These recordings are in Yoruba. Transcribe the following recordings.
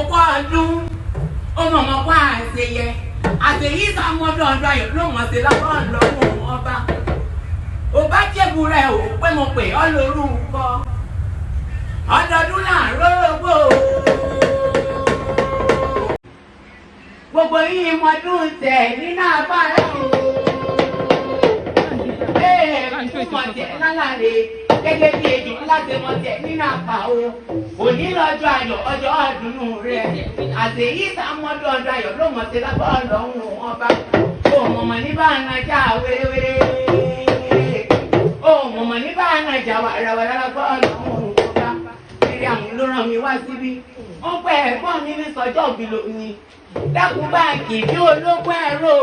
òkú ọdún ó mọ̀ mọ́ pa àṣeyẹ àṣeyí sàmọ́dọ̀ ọ̀dọ̀ ayọ̀ ló mọ̀ sí lábọ́ ọ̀lọ́run ọba ò bá jẹ́bu rẹ̀ ò pé mo pè ọ́ lórúkọ ọdọọdún náà rógbò gbogbo yìí mọdún tẹ̀ nínú abáyọ̀ mọ̀ tẹ̀ lálàre gẹ́gẹ́ bí ejò láti mọ̀ tẹ̀ nínú àpá o òní lọ́jọ́ ayọ̀ ọjọ́ ọdúnnú rẹ̀ àṣeyí sàmọ́dọ̀ ọ̀dọ̀ ayọ̀ ló mọ̀ sí lábọ́ ọ̀lọ́run ọba ó mọ̀mọ́ ní bá ń rajà wéréwéré ó mọ̀mọ́ ní bá ń rajà wàràwàrà lábọ́ ọ̀lọ́run ọba kiri àwọn ló ràn mí wá síbí wọ́n pẹ́ ẹ̀gbọ́n mi ní sọjọ́ òbí lónìí dákun báńkì bí ológun ẹ̀rọ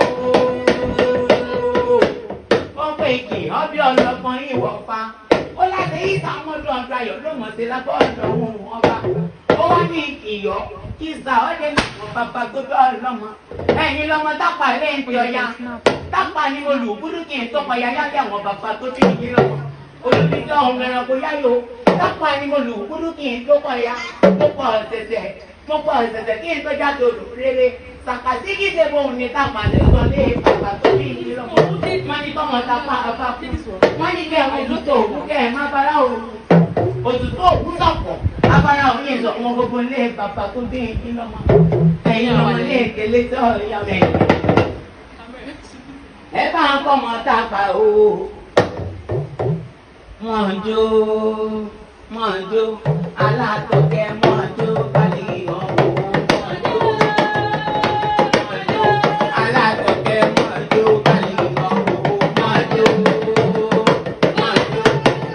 wọ́n pè kì ọ́ bí ọlọ́gbọ́n ìwọ̀fà ó láti yí sàmọ́dún ọdún ayọ̀ ló mọ̀ sí lábọ́ ọ̀lọ́run ọba ó wá ní ìyọ́ kí sà ọ́ lé àwọn bàbá tó bá ọlọ́mọ ẹ̀yin lọ́mọ tápà lẹ́yìn tí ọya tápà ni mo lù kúrú kí n tó pa yáyá lé àwọn bàbá tó bí ìdí lọ́mọ olùdíjọ́ ọ̀hún ẹranko yáyò tápà ni mo lù kúrú kí n tó pa ya tó pọ̀ ọ̀sẹ̀sẹ̀ kí n tó jáde olùrere sàkàtí kí ṣe bóun ní tápà lè sọ lé bàbá tó bí ìdí lọ́mọ wọ́n ní kọ́mọ tápà àbá wọ́n ní kẹ́ ẹ̀ òtútù òkú kẹ́ ẹ̀ má bára òun òtútù òkú sọ̀pọ̀ abára òun yẹn sọ wọn gbogbo lé bàbá tó bí ìdí lọ́mọ ẹ̀yin ọmọ lé èkélé tó ọ̀yà mẹ́rin ẹ bá ń kọ́mọ tápà o mọ̀jó alátọ̀kẹ́ mọ̀jó balẹ̀ ọ̀hún mọ̀jó alátọ̀kẹ́ mọ̀jó balẹ̀ ọ̀hún mọ̀jó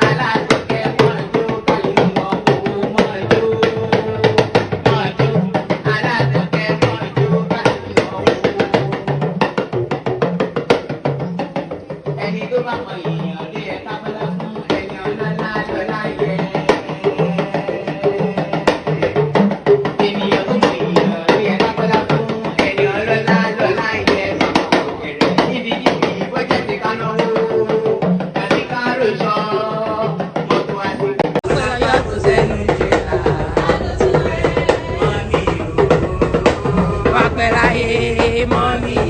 alátọ̀kẹ́ mọ̀jó balẹ̀ ọ̀hún mọ̀jó alátọ̀kẹ́ mọ̀jó balẹ̀ ọ̀hún ẹni tó bá mọ èèyàn lé ẹ̀ka bọ́lá fún. Mommy.